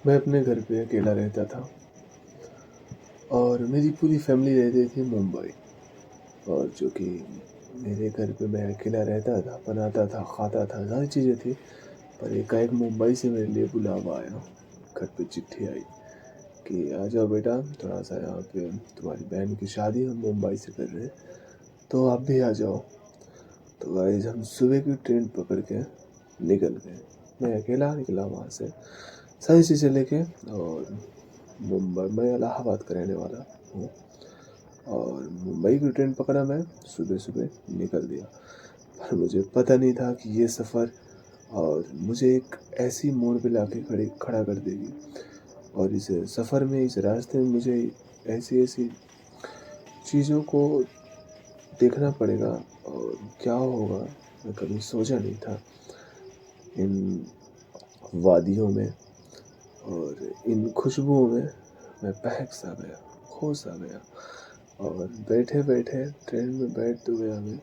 मैं अपने घर पे अकेला रहता था और मेरी पूरी फैमिली रहती थी मुंबई। और जो कि मेरे घर पे मैं अकेला रहता था, बनाता था, खाता था, सारी चीज़ें थी। पर एकाएक मुंबई से मेरे लिए बुलावा आया। घर पे चिट्ठी आई कि आ जाओ बेटा, थोड़ा सा यहाँ पे तुम्हारी बहन की शादी हम मुंबई से कर रहे हैं, तो आप भी आ जाओ। तो गाइस हम सुबह की ट्रेन पकड़ के निकल गए। मैं अकेला निकला वहाँ से सारी चीज़ें लेके। और मुंबई, मैं इलाहाबाद का रहने वाला हूँ, और मुंबई की ट्रेन पकड़ा। मैं सुबह सुबह निकल दिया, पर मुझे पता नहीं था कि ये सफ़र और मुझे एक ऐसी मोड़ पे लाके खड़ा कर देगी। और इस सफ़र में, इस रास्ते में मुझे ऐसी ऐसी चीज़ों को देखना पड़ेगा। और क्या होगा, मैं कभी सोचा नहीं था। इन वादियों में और इन खुशबुओं में मैं बहक सा गया, खो सा गया। और बैठे बैठे ट्रेन में बैठ तो गया मैं,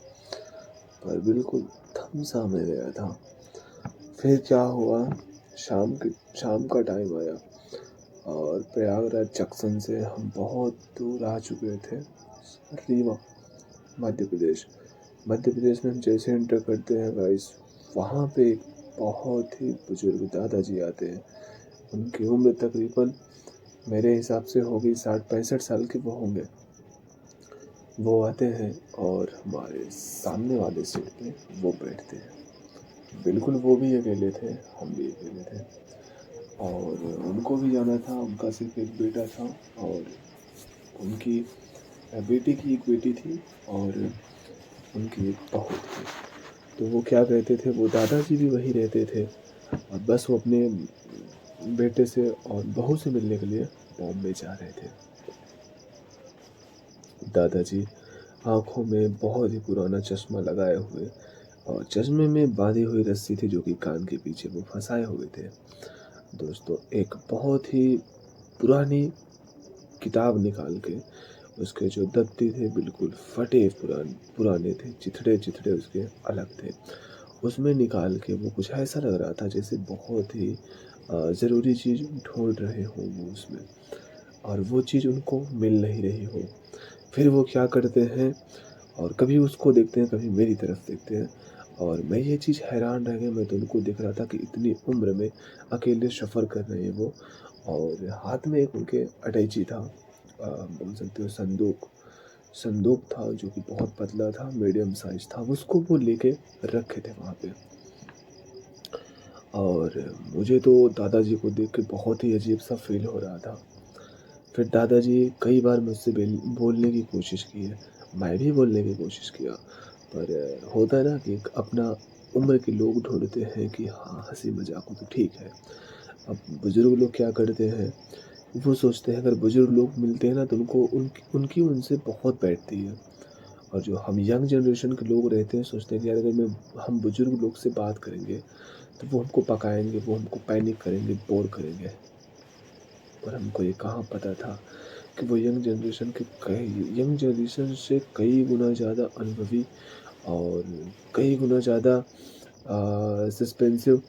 पर बिल्कुल थम सा मैं गया था। फिर क्या हुआ, शाम का टाइम आया और प्रयागराज जंक्शन से हम बहुत दूर आ चुके थे। रीवा, मध्य प्रदेश। मध्य प्रदेश में हम जैसे एंटर करते हैं गाइस, वहाँ पे एक बहुत ही बुजुर्ग दादाजी आते हैं। उनकी उम्र तकरीबन मेरे हिसाब से होगी 60-65 साल के वो होंगे। वो आते हैं और हमारे सामने वाले सीट पे वो बैठते हैं। बिल्कुल वो भी अकेले थे, हम भी अकेले थे। और उनको भी जाना था, उनका सिर्फ एक बेटा था। और उनकी बेटे की एक बेटी थी और उनकी एक बहू थी। तो वो क्या कहते थे, वो दादाजी भी वहीं रहते थे और बस वो अपने बेटे से और बहू से मिलने के लिए बॉम्बे जा रहे थे। दादाजी आंखों में बहुत ही पुराना चश्मा लगाए हुए, और चश्मे में बांधी हुई रस्सी थी जो कि कान के पीछे वो फंसाए हुए थे। दोस्तों, एक बहुत ही पुरानी किताब निकाल के, उसके जो दत्ती थे बिल्कुल फटे पुराने थे, चिथड़े चिथड़े उसके अलग थे। उसमें निकाल के वो कुछ ऐसा लग रहा था जैसे बहुत ही ज़रूरी चीज़ ढूंढ रहे हों वो उसमें, और वो चीज़ उनको मिल नहीं रही हो। फिर वो क्या करते हैं, और कभी उसको देखते हैं, कभी मेरी तरफ देखते हैं। और मैं ये चीज़ हैरान रह गया, मैं तो उनको देख रहा था कि इतनी उम्र में अकेले सफ़र कर रहे हैं वो। और हाथ में एक उनके अटैची था, बोल सकते हो संदूक। संदूक था जो कि बहुत पतला था, मीडियम साइज़ था, उसको वो लेके रखे थे वहाँ पे। और मुझे तो दादाजी को देख के बहुत ही अजीब-सा फ़ील हो रहा था। फिर दादाजी कई बार मुझसे बोलने की कोशिश की है, मैं भी बोलने की कोशिश किया। पर होता है ना कि एक अपना उम्र के लोग ढूँढते हैं कि हाँ, हँसी-मज़ाक हो तो ठीक है। अब बुज़ुर्ग लोग क्या करते हैं, वो सोचते हैं अगर बुज़ुर्ग लोग मिलते हैं ना तो उनको उनकी उनकी उनसे बहुत बैठती है। और जो हम यंग जनरेशन के लोग रहते हैं, सोचते हैं कि यार अगर मैं हम बुज़ुर्ग लोग से बात करेंगे तो वो हमको पकाएँगे, वो हमको पैनिक करेंगे, बोर करेंगे। पर हमको ये कहाँ पता था कि वो यंग जनरेशन से कई गुना ज़्यादा अनुभवी और कई गुना ज़्यादा सस्पेंसिव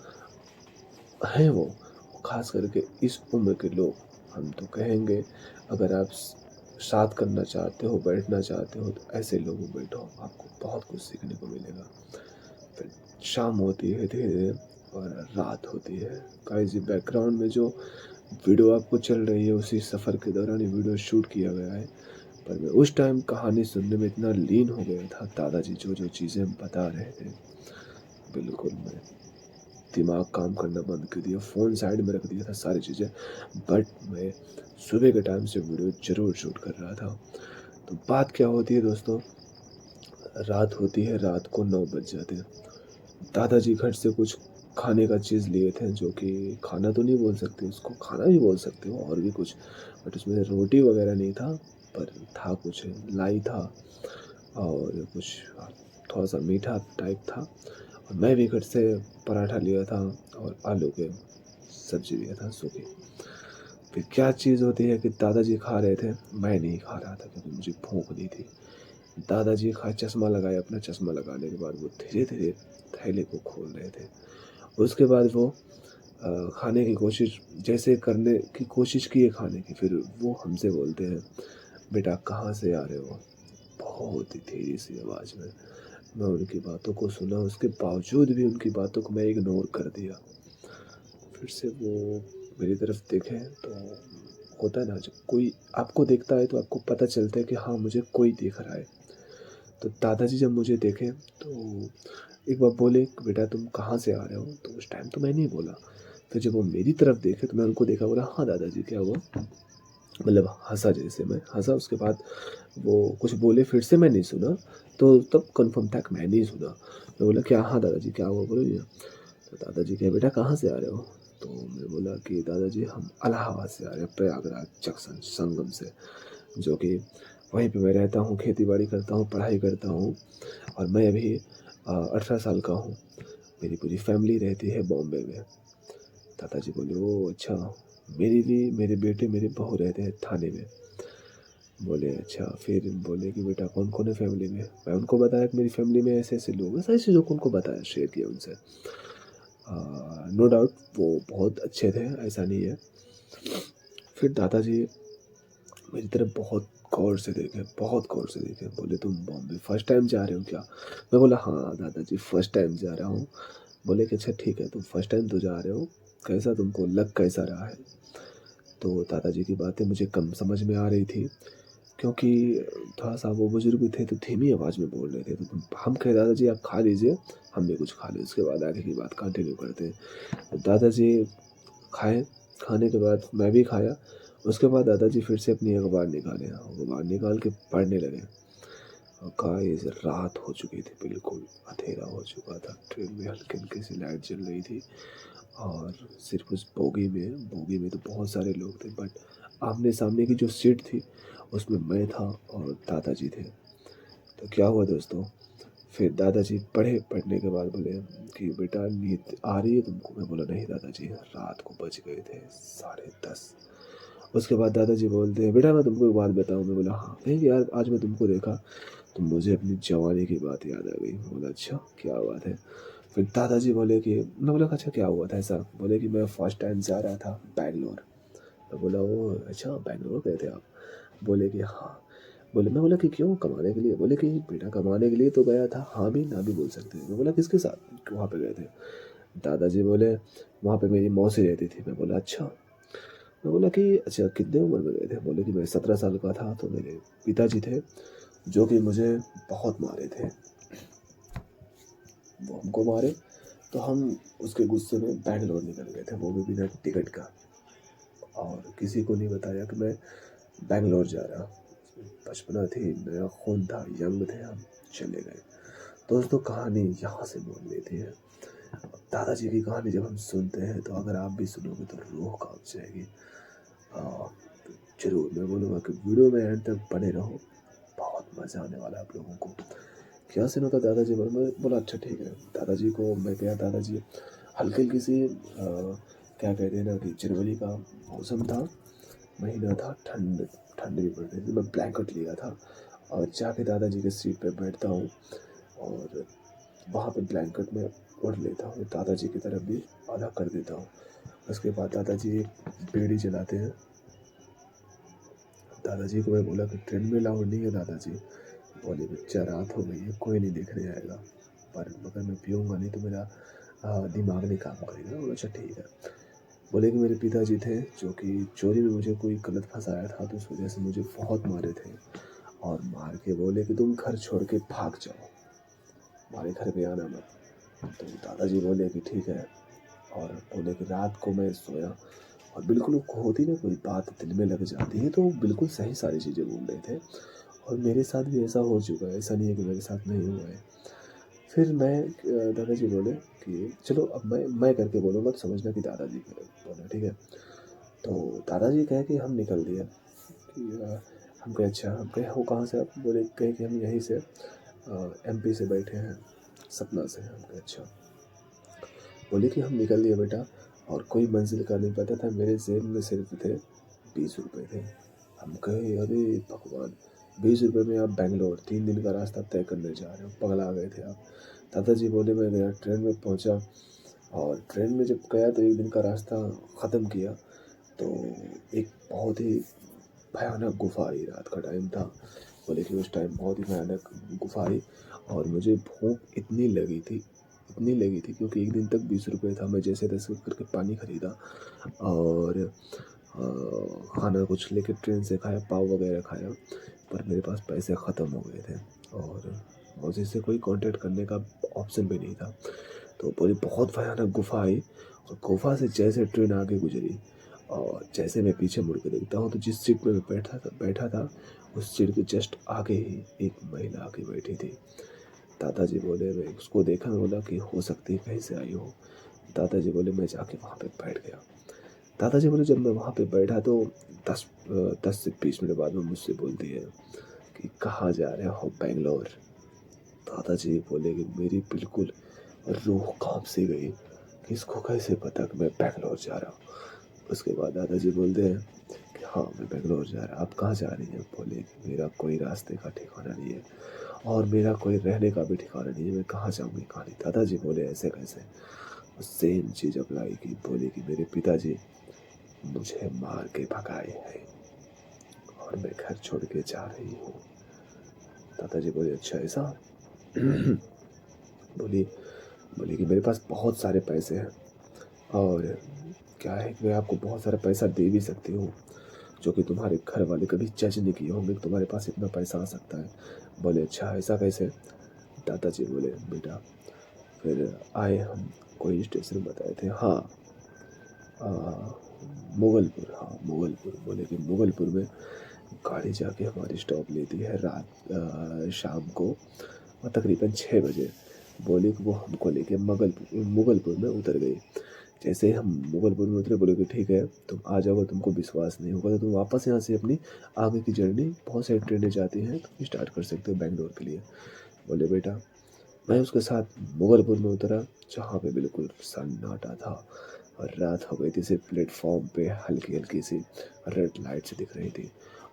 हैं वो। ख़ास करके इस उम्र के लोग, हम तो कहेंगे अगर आप साथ करना चाहते हो, बैठना चाहते हो, तो ऐसे लोगों में बैठो, आपको बहुत कुछ सीखने को मिलेगा। फिर शाम होती है धीरे-धीरे और रात होती है। गाइस, ये बैकग्राउंड में जो वीडियो आपको चल रही है, उसी सफ़र के दौरान ये वीडियो शूट किया गया है। पर मैं उस टाइम कहानी सुनने में इतना लीन हो गया था, दादाजी जो-जो चीज़ें बता रहे थे, बिल्कुल मैं दिमाग काम करना बंद कर दिया, फ़ोन साइड में रख दिया था सारी चीज़ें। बट मैं सुबह के टाइम से वीडियो ज़रूर शूट कर रहा था। तो बात क्या होती है दोस्तों, रात होती है, रात को 9 बज जाते हैं। दादाजी घर से कुछ खाने का चीज़ लिए थे, जो कि खाना तो नहीं बोल सकते उसको, खाना भी बोल सकते हो और भी कुछ। बट उसमें रोटी वग़ैरह नहीं था, पर था कुछ, लाई था और कुछ थोड़ा-सा मीठा टाइप था। और मैं भी घर से पराठा लिया था और आलू के सब्ज़ी लिया था सूखी। फिर क्या चीज़ होती है कि दादाजी खा रहे थे, मैं नहीं खा रहा था क्योंकि मुझे भूख नहीं थी। दादाजी खाए, चश्मा लगाए, अपना चश्मा लगाने के बाद वो धीरे-धीरे थैले को खोल रहे थे। उसके बाद वो खाने की कोशिश जैसे करने की कोशिश की है खाने की, फिर वो हमसे बोलते हैं, "बेटा कहाँ से आ रहे हो?" बहुत ही धीरे-सी आवाज़ में। मैं उनकी बातों को सुना, उसके बावजूद भी उनकी बातों को मैं इग्नोर कर दिया। फिर से वो मेरी तरफ देखे तो होता है ना, जब कोई आपको देखता है तो आपको पता चलता है कि हाँ, मुझे कोई देख रहा है। तो दादाजी जब मुझे देखे तो एक बार बोले कि बेटा तुम कहाँ से आ रहे हो? तो उस टाइम तो मैं नहीं बोला। फिर जब वो मेरी तरफ देखे तो मैं उनको देखा, बोला हाँ दादाजी क्या हुआ? मतलब हँसा, जैसे मैं हँसा, उसके बाद वो कुछ बोले, फिर से मैं नहीं सुना। तो तब कन्फर्म था कि मैं नहीं सुना। मैं बोला क्या, हाँ दादाजी क्या हुआ बोलो। तो दादाजी कहे बेटा कहाँ से आ रहे हो? तो मैं बोला कि दादाजी हम इलाहाबाद से आ रहे हैं, प्रयागराज जंक्शन संगम से, जो कि वहीं पे मैं रहता हूँ, खेती-बाड़ी करता हूँ, पढ़ाई करता हूँ और मैं अभी 18 साल का हूँ। मेरी पूरी फैमिली रहती है बॉम्बे में। दादाजी बोले ओह अच्छा, मेरी भी मेरे बेटे मेरे बहू रहते हैं थाने में। बोले अच्छा, फिर बोले कि बेटा कौन-कौन है फैमिली में? मैं उनको बताया कि मेरी फैमिली में ऐसे-ऐसे लोग हैं, सारी चीज़ों को उनको बताया, शेयर किया उनसे। नो डाउट वो बहुत अच्छे थे, ऐसा नहीं है। फिर दादाजी मेरी तरफ बहुत गौर से देखे, बहुत गौर से देखे। बोले तुम बॉम्बे फर्स्ट टाइम जा रहे हो क्या? मैं बोला हाँ दादाजी फर्स्ट टाइम जा रहा हूँ। बोले कि अच्छा ठीक है, तुम फर्स्ट टाइम तो जा रहे हो, कैसा तुमको लग कैसा रहा है? तो दादाजी की बातें मुझे कम समझ में आ रही थी, क्योंकि थोड़ा-सा वो बुज़ुर्ग भी थे तो धीमी आवाज़ में बोल रहे थे। तो हम कहे दादाजी आप खा लीजिए, हम भी कुछ खा लें, उसके बाद आगे की बात कंटिन्यू करते हैं। तो दादाजी खाए, खाने के बाद मैं भी खाया। उसके बाद दादाजी फिर से अपनी अखबार निकाले, अखबार निकाल के पढ़ने लगे। और गाइस रात हो चुकी थी, बिल्कुल अँधेरा हो चुका था। ट्रेन में हल्की-हल्की सी लाइट जल रही थी और सिर्फ़ उस बोगी में तो बहुत सारे लोग थे, बट आमने-सामने की जो सीट थी, उसमें मैं था और दादाजी थे। तो क्या हुआ दोस्तों, फिर दादाजी पढ़े, पढ़ने के बाद बोले कि बेटा नींद आ रही है तुमको? मैं बोला नहीं दादाजी, रात को बज गए थे 10:30। उसके बाद दादाजी बोलते हैं बेटा मैं तुमको एक बात बताऊँ? मैं बोला हाँ। कहे कि यार आज मैं तुमको देखा तो मुझे अपनी जवानी की बात याद आ गई। मैं बोला अच्छा क्या बात है? फिर दादाजी बोले कि, मैं बोला अच्छा क्या हुआ था ऐसा? बोले कि मैं फर्स्ट टाइम जा रहा था बैंगलोर। मैं बोला ओह अच्छा बैंगलोर गए थे आप? बोले कि हाँ। बोले, मैं बोला कि क्यों कमाने के लिए? बोले कि बेटा कमाने के लिए तो गया था, हाँ भी ना भी बोल सकते हैं। मैं बोला किसके साथ वहाँ पे गए थे? दादाजी बोले वहाँ पे मेरी मौसी रहती थी। मैं बोला अच्छा। मैं बोला कि अच्छा कितने उम्र में गए थे? बोले कि मैं 17 साल का था तो मेरे पिताजी थे जो कि मुझे बहुत मारे थे। वो हमको मारे तो हम उसके गुस्से में बैंगलोर निकल गए थे, वो भी बिना टिकट का, और किसी को नहीं बताया कि मैं बैंगलोर जा रहा। बचपना थी, नया खून था, यंग थे हम, चले गए। दोस्तों कहानी यहाँ से मोड़ लेती है। दादाजी की कहानी जब हम सुनते हैं तो अगर आप भी सुनोगे तो रूह काँप जाएगी। तो ज़रूर मैं बोलूँगा कि वीडियो में एंड तक बने रहो, बहुत मज़ा आने वाला है आप लोगों को। क्या सीन होता दादाजी बोले, मैं बोला अच्छा ठीक है। दादाजी को मैं गया, दादाजी हल्की-हल्की सी क्या कहते हैं ना कि जनवरी का मौसम था, महीना था, ठंड भी पड़ रही थी। मैं ब्लैंकेट लिया था और जाके दादाजी के सीट पे बैठता हूँ और वहाँ पे ब्लैंकेट में ओढ़ लेता हूँ, दादाजी की तरफ भी आधा कर देता हूँ। उसके बाद दादाजी बीड़ी जलाते हैं। दादाजी को मैं बोला कि ट्रेन में अलाउड नहीं है दादाजी। बोले बच्चा रात हो गई है, कोई नहीं देखने आएगा, पर मगर मैं पीऊँगा नहीं तो मेरा दिमाग नहीं काम करेगा। मैं बोला अच्छा ठीक है। बोले कि मेरे पिताजी थे जो कि चोरी में मुझे कोई गलत फँसाया था तो उस वजह से मुझे बहुत मारे थे, और मार के बोले कि तुम घर छोड़ के भाग जाओ, हमारे घर पे आना मत। तो दादाजी बोले कि ठीक है, और बोले कि रात को मैं सोया और बिल्कुल वो होती ना कोई बात दिल में लग जाती है, तो वो बिल्कुल सही सारी चीज़ें बोल रहे थे। और मेरे साथ भी ऐसा हो चुका है, ऐसा नहीं है कि मेरे साथ नहीं हुआ है। फिर मैं दादाजी बोले कि चलो अब मैं करके बोलूँगा तो समझना कि दादाजी बोले ठीक है। तो दादाजी कहे कि हम निकल दिए कि हम कहे अच्छा, हम कहे हो कहाँ से आप? बोले कहे कि हम यहीं से एमपी से बैठे हैं, सतना से। हम कहे अच्छा। बोले कि हम निकल लिए बेटा, और कोई मंजिल का नहीं पता था, मेरे जेब में सिर्फ थे 20 रुपए थे। हम कहे अरे भगवान, 20 रुपए में आप बैंगलोर 3 दिन का रास्ता तय करने जा रहे हो, पगला गए थे आप। दादाजी बोले मैं गया, ट्रेन में पहुंचा, और ट्रेन में जब गया तो एक दिन का रास्ता ख़त्म किया तो एक बहुत ही भयानक गुफ़ा आई, रात का टाइम था। बोले कि उस टाइम बहुत ही भयानक गुफ़ा आई और मुझे भूख इतनी लगी थी क्योंकि एक दिन तक 20 रुपये था। मैं जैसे-तैसे करके पानी खरीदा और खाना कुछ लेके ट्रेन से खाया, पाव वगैरह खाया, पर मेरे पास पैसे ख़त्म हो गए थे और मुझे से कोई कॉन्टैक्ट करने का ऑप्शन भी नहीं था। तो पूरी बहुत भयानक गुफ़ा आई और गुफ़ा से जैसे ट्रेन आगे गुज़री और जैसे मैं पीछे मुड़ के देखता हूँ तो जिस सीट में मैं बैठा था उस सीट के जस्ट आगे ही एक महिला आके बैठी थी। दादाजी बोले, मैं उसको देखा, मैं बोला कि हो सकती है कहीं से आई हो। दादाजी बोले, मैं जाके वहाँ पे बैठ गया। दादाजी बोले, जब मैं वहाँ पे बैठा तो 10 से 20 मिनट बाद में मुझसे बोलती है कि कहाँ जा रहे हो? बैंगलोर। दादाजी बोले कि मेरी बिल्कुल रूह काँप सी गई कि इसको कैसे पता कि मैं बैंगलोर जा रहा हूँ। उसके बाद दादाजी बोलते हैं कि हाँ, मैं बैंगलोर जा रहा। आप कहाँ जा रही हैं? बोले कि मेरा कोई रास्ते का ठिकाना नहीं है और मेरा कोई रहने का भी ठिकाना नहीं है, मैं कहाँ जाऊँगी कहाँ नहीं। दादाजी बोले, ऐसे कैसे? सेम चीज़ अप्लाई की। बोले कि मेरे पिताजी मुझे मार के भगाए हैं और मैं घर छोड़ के जा रही हूँ। दादाजी बोले, अच्छा ऐसा? बोली बोली कि मेरे पास बहुत सारे पैसे हैं और क्या है कि मैं आपको बहुत सारा पैसा दे भी सकती हूँ, जो कि तुम्हारे घर वाले कभी जज नहीं किए होंगे कि तुम्हारे पास इतना पैसा आ सकता है। बोले, अच्छा ऐसा कैसे? दादाजी बोले, बेटा, फिर आए हम, कोई स्टेशन बताए थे, हाँ आ, मुगलपुर, हाँ मुगलपुर। बोले कि मुगलपुर में गाड़ी जाके हमारी स्टॉप लेती है शाम को और तकरीबन 6 बजे। बोले कि वो हमको लेके मुगलपुर में उतर गई। जैसे ही हम मुगलपुर में उतरे बोले कि ठीक है, तुम आ जाओगे, तुमको विश्वास नहीं होगा तो तुम वापस यहाँ से अपनी आगे की जर्नी, बहुत सारी ट्रेनें जाती हैं, तुम स्टार्ट कर सकते हो बैंगलोर के लिए। बोले, बेटा, मैं उसके साथ मुगलपुर में उतरा जहाँ पे बिल्कुल सन्नाटा था और रात हो गई थी। सिर्फ प्लेटफॉर्म पे हल्की हल्की सी रेड लाइट्स दिख रही थी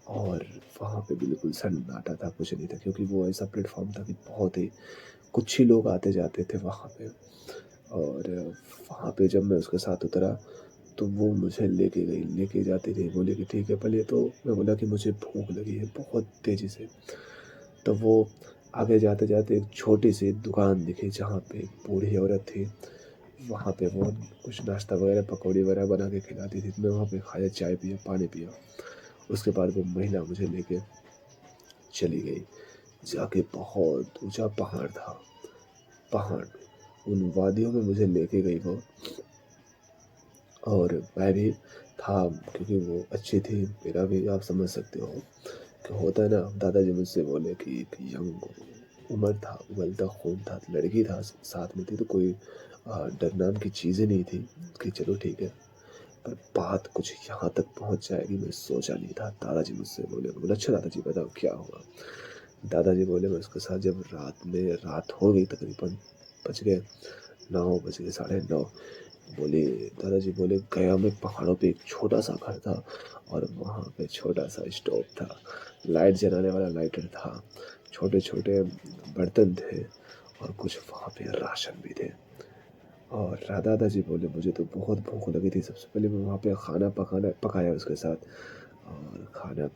और वहाँ पे बिल्कुल सन्नाटा था, कुछ नहीं था क्योंकि वो ऐसा प्लेटफॉर्म था कि बहुत ही कुछ ही लोग आते जाते थे वहाँ पे। और वहाँ पे जब मैं उसके साथ उतरा तो वो मुझे लेके जाती रही। बोले कि ठीक है, पहले तो मैं बोला कि मुझे भूख लगी है बहुत तेज़ी से। तो वो आगे जाते जाते एक छोटी सी दुकान दिखी जहाँ पे एक बूढ़ी औरत थी। वहाँ पे वो कुछ नाश्ता वगैरह, पकौड़ी वगैरह बना के खिलाती थी। तो मैं वहाँ पे खाया, चाय पिया, पानी पिया। उसके बाद वो महिला मुझे लेके चली गई। जाके बहुत ऊंचा पहाड़ था, पहाड़ उन वादियों में मुझे लेके गई वो। और मैं भी था क्योंकि वो अच्छी थी, मेरा भी आप समझ सकते हो कि होता है ना। दादाजी मुझसे बोले कि एक यंग उम्र था, उबलता खून था, लड़की था साथ में थी तो कोई डर नाम की चीज़ें नहीं थी कि चलो ठीक है। पर बात कुछ यहाँ तक पहुँच जाएगी मैं सोचा नहीं था। दादाजी मुझसे बोले, अच्छा दादाजी बताओ क्या हुआ? दादाजी बोले, मैं उसके साथ जब रात हो गई, तकरीबन बज गए 9, बज गए 9:30। बोले दादाजी बोले, गया में पहाड़ों पे एक छोटा सा घर था और वहाँ पे छोटा सा स्टोव था, लाइट जलाने वाला लाइटर था, छोटे छोटे बर्तन थे और कुछ वहाँ पे राशन भी थे। और दादाजी बोले, मुझे तो बहुत भूख लगी थी। सबसे पहले मैं वहाँ पे खाना पकाया उसके साथ और खाना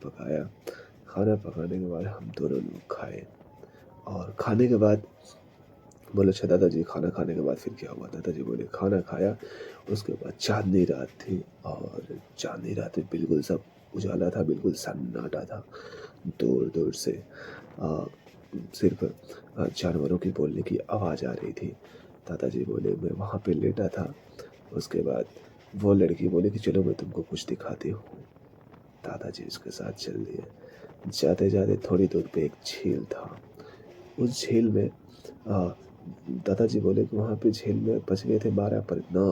पकाने के बाद हम दोनों लोग खाए। और खाने के बाद बोले, अच्छा दादाजी, खाना खाने के बाद फिर क्या हुआ? दादाजी बोले, खाना खाया, उसके बाद चाँदनी रात थी और चाँदनी रात में बिल्कुल सब उजाला था, बिल्कुल सन्नाटा था। दूर-दूर से अ, सिर्फ़ जानवरों की बोलने की आवाज़ आ रही थी। दादाजी बोले, मैं वहाँ पे लेटा था। उसके बाद वो लड़की बोली कि चलो मैं तुमको कुछ दिखाती हूँ। दादाजी उसके साथ चल दिए। जाते-जाते थोड़ी दूर पे एक झील था। उस झील में अ, दादाजी बोले कि वहाँ पे झील में बज गए थे 12, पर इतना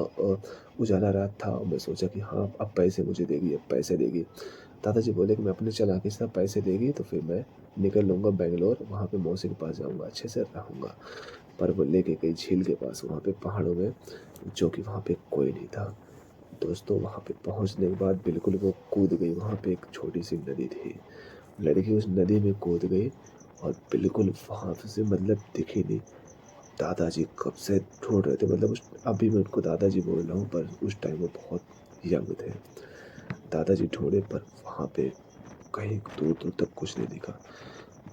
उजाला रात था और मैं सोचा कि हाँ, अब पैसे मुझे देगी, अब पैसे देगी। दादाजी बोले कि मैं अपने चालाकी से, अब पैसे देगी तो फिर मैं निकल लूँगा बैंगलोर, वहाँ पे मौसी के पास जाऊँगा, अच्छे से रहूँगा। पर वो लेके गई झील के पास, वहाँ पे पहाड़ों में, जो कि वहाँ पे कोई नहीं था। दोस्तों, वहाँ पे पहुँचने के बाद बिल्कुल वो कूद गई। वहाँ पे एक छोटी-सी नदी थी। लड़की उस नदी में कूद गई और बिल्कुल वहाँ से मतलब दिखी नहीं। दादाजी कब से ढूँढ रहे थे, मतलब उस अभी मैं उनको दादाजी बोल रहा हूँ, पर उस टाइम वो बहुत यंग थे। दादाजी ढूँढे पर वहाँ पे कहीं दूर-दूर तक कुछ नहीं दिखा।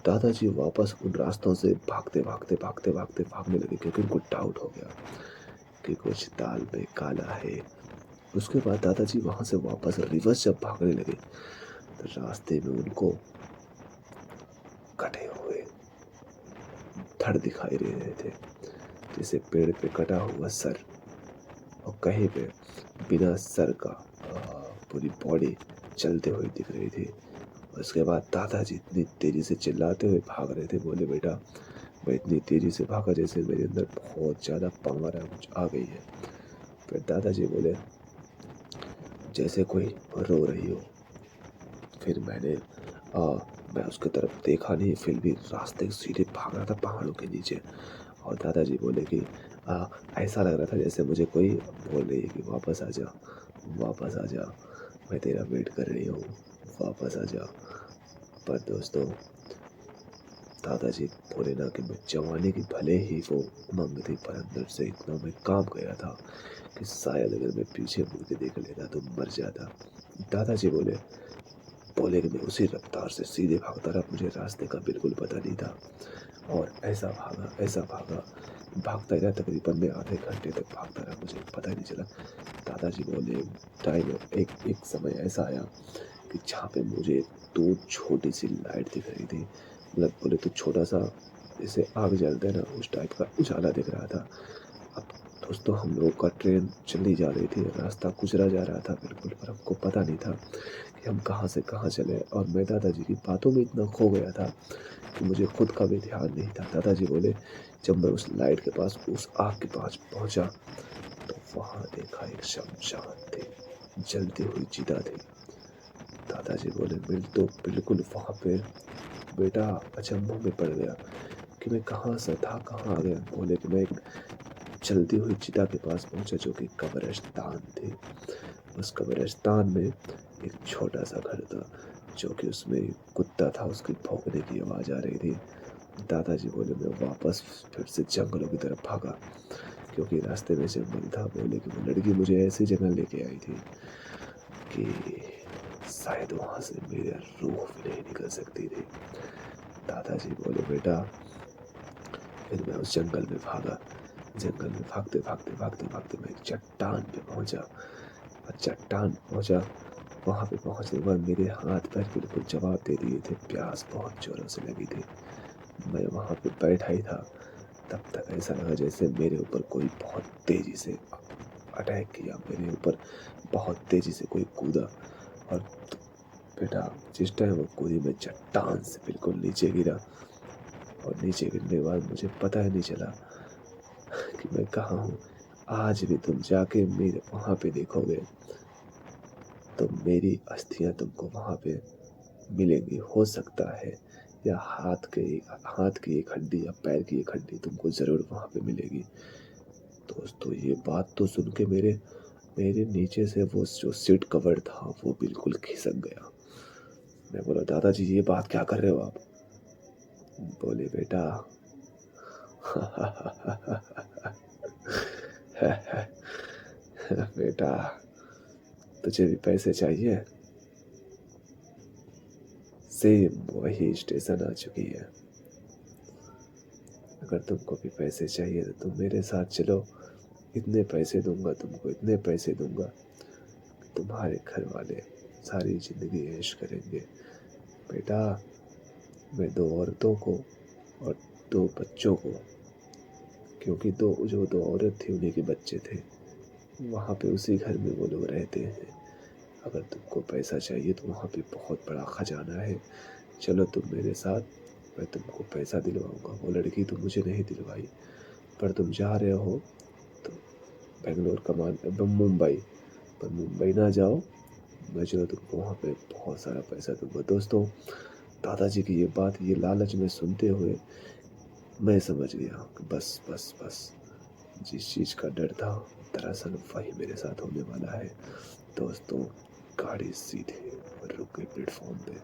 दादाजी वापस उन रास्तों से भागते भागने लगे, क्योंकि उनको डाउट हो गया कि कुछ दाल में काला है। उसके बाद दादाजी वहाँ से वापस रिवर्स जब भागने लगे, तो रास्ते में उनको कटे हुए धड़ दिखाई दे रहे थे, जैसे पेड़ पे कटा हुआ सर, और कहीं पे बिना सर का पूरी बॉडी चलते हुए दिख रही थी। उसके बाद दादाजी इतनी तेज़ी से चिल्लाते हुए भाग रहे थे, बोले बेटा मैं इतनी तेज़ी से भागा जैसे मेरे अंदर बहुत ज़्यादा पावर है, कुछ आ गई है। फिर दादाजी बोले जैसे कोई रो रही हो। फिर मैं उसके तरफ देखा नहीं, फिर भी रास्ते सीधे भाग रहा था पहाड़ों के नीचे। और दादाजी बोले कि ऐसा लग रहा था जैसे मुझे कोई बोल रही है कि वापस आ जा, मैं तेरा वेट कर रही हूँ, वापस आ जा। पर दोस्तों, दादाजी बोले ना कि मैं जवानी की भले ही वो उमंग थी, पर अंदर से इतना मैं काँप गया था कि शायद अगर मैं पीछे मुड़ के देख लेता तो मर जाता। दादाजी बोले कि मैं उसी रफ्तार से सीधे भागता रहा, मुझे रास्ते का बिल्कुल पता नहीं था। और ऐसा भागा, भागता रहा, तकरीबन मैं आधे घंटे तक भागता रहा, मुझे पता ही नहीं चला। दादाजी बोले टाइम एक एक समय ऐसा आया कि जहाँ पे मुझे 2 छोटी-सी लाइट दिख रही थी। मतलब बोले तो छोटा-सा जैसे आग जलता है ना, उस टाइप का उजाला दिख रहा था। अब दोस्तों, हम लोगों का ट्रेन चली जा रही थी, रास्ता गुजरा जा रहा था बिल्कुल, पर हमको पता नहीं था कि हम कहाँ से कहाँ चले, और मैं दादाजी की बातों में इतना खो गया था कि मुझे खुद का भी ध्यान नहीं था। दादाजी बोले जब मैं उस लाइट के पास, उस आग के पास पहुँचा, तो वहाँ देखा एक शमशान थी, जलती हुई चिता थी। दादाजी बोले मैं तो बिल्कुल वहाँ पे बेटा अचंभों में पड़ गया कि मैं कहाँ से था, कहाँ आ गया। बोले कि मैं एक जलती हुई चिता के पास पहुँचा, जो कि कब्रिस्तान थी। उस कब्रिस्तान में एक छोटा-सा घर था, जो कि उसमें कुत्ता था, उसकी भौंकने की आवाज़ आ रही थी। दादाजी बोले मैं वापस फिर से जंगलों की तरफ भागा, क्योंकि रास्ते में जंगल था। बोले कि वो लड़की मुझे ऐसी जगह लेके आई थी कि शायद वहाँ से मेरी रूह भी नहीं निकल सकती थी। दादाजी बोले बेटा, फिर मैं उस जंगल में भागा। जंगल में भागते मैं एक चट्टान पे पहुँचा, और चट्टान पहुँचा। वहाँ पे पहुँचने के बाद मेरे हाथ पैर बिल्कुल जवाब दे दिए थे, प्यास बहुत ज़ोरों से लगी थी। मैं वहाँ पे बैठा ही था, तब तक ऐसा लगा जैसे मेरे ऊपर कोई बहुत तेज़ी से अटैक किया, मेरे ऊपर बहुत तेज़ी से कोई कूदा। और बेटा, जिस टाइम वो कूदी, मैं चट्टान से बिल्कुल नीचे गिरा, और नीचे गिरने के बाद मुझे पता ही नहीं चला कि मैं कहाँ हूँ। आज भी तुम जाके मेरे वहाँ पे देखोगे, तो मेरी अस्थियाँ तुमको वहाँ पे मिलेंगी। हो सकता है या हाथ की एक हड्डी या पैर की एक हड्डी तुमको ज़रूर वहाँ पे मिलेगी। दोस्तों, ये बात तो सुन के मेरे मेरे नीचे से वो जो सीट कवर था वो बिल्कुल खिसक गया। मैं बोला दादाजी ये बात क्या कर रहे हो आप? बोले बेटा बेटा, तुझे भी पैसे चाहिए? सेम वही स्टेशन आ चुकी है। अगर तुमको भी पैसे चाहिए तो तुम मेरे साथ चलो, इतने पैसे दूंगा तुमको, इतने पैसे दूंगा, तुम्हारे घर वाले सारी जिंदगी ऐश करेंगे। बेटा, मैं 2 औरतों को और 2 बच्चों को, क्योंकि जो 2 औरत थी उन्हीं के बच्चे थे, वहाँ पे उसी घर में वो लोग रहते हैं। अगर तुमको पैसा चाहिए तो वहाँ पे बहुत बड़ा खजाना है, चलो तुम मेरे साथ, मैं तुमको पैसा दिलवाऊंगा। वो लड़की तो मुझे नहीं दिलवाई, पर तुम जा रहे हो तो बेंगलोर मुंबई, पर मुंबई ना जाओ, मैं चलो तुमको वहाँ पे बहुत सारा पैसा दूंगा। दोस्तों, दादाजी की ये बात, ये लालच में सुनते हुए मैं समझ गया कि बस जिस चीज़ का डर था, दरअसल वही मेरे साथ होने वाला है। दोस्तों, गाड़ी सीधे रुक गई प्लेटफॉर्म पे।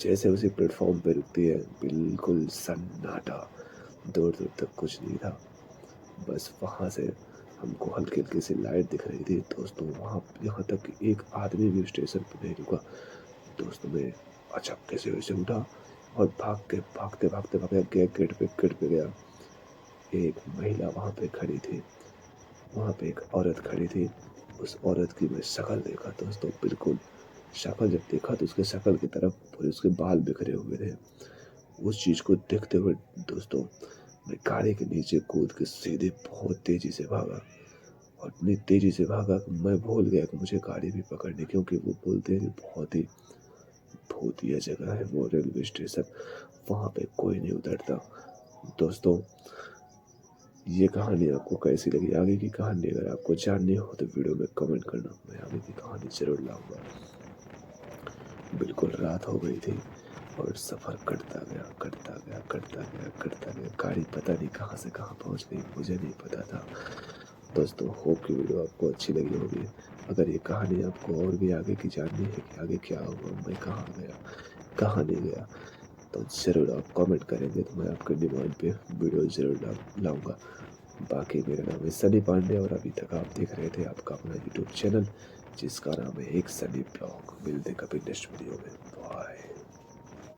जैसे उसी प्लेटफॉर्म पे रुकती है, बिल्कुल सन्नाटा, दूर दूर तक कुछ नहीं था। बस वहाँ से हमको हल्की-हल्की सी लाइट दिख रही थी। दोस्तों वहाँ यहाँ तक कि एक आदमी भी स्टेशन पे नहीं रुका। दोस्तों मैं अचक्के से वैसे उठा और भागते-भागते गया गेट पे गया। एक महिला वहाँ पे खड़ी थी। वहाँ पे एक औरत खड़ी थी। उस औरत की मैं शक्ल देखा दोस्तों, बिल्कुल शक्ल जब देखा तो उसके शक्ल की तरफ पूरे उसके बाल बिखरे हुए थे। उस चीज़ को देखते हुए दोस्तों मैं गाड़ी के नीचे कूद के सीधे बहुत तेज़ी से भागा और इतनी तेज़ी से भागा कि मैं भूल गया कि मुझे गाड़ी भी पकड़नी, क्योंकि वो बोलते हैं कि बहुत ही भूतिया जगह है वो रेलवे स्टेशन, वहाँ पे कोई नहीं उतरता। दोस्तों ये कहानी आपको कैसी लगी? आगे की कहानी अगर आपको जाननी हो तो वीडियो में कमेंट करना, मैं आगे की कहानी ज़रूर लाऊँगा। बिल्कुल रात हो गई थी और सफ़र कटता गया। गाड़ी पता नहीं कहाँ से कहाँ पहुँच गई, मुझे नहीं पता था। दोस्तों होप कि वीडियो आपको अच्छी लगी होगी। अगर ये कहानी आपको और भी आगे की जाननी है कि आगे क्या हुआ, मैं कहाँ गया, कहाँ नहीं गया, तो ज़रूर आप कमेंट करेंगे तो मैं आपके डिमांड पे वीडियो ज़रूर लाऊँगा। बाकी मेरा नाम है सनी पांडे और अभी तक आप देख रहे थे आपका अपना यूट्यूब चैनल जिसका नाम है एक सनी ब्लॉग। मिलते हैं कभी नेक्स्ट वीडियो में। बाय।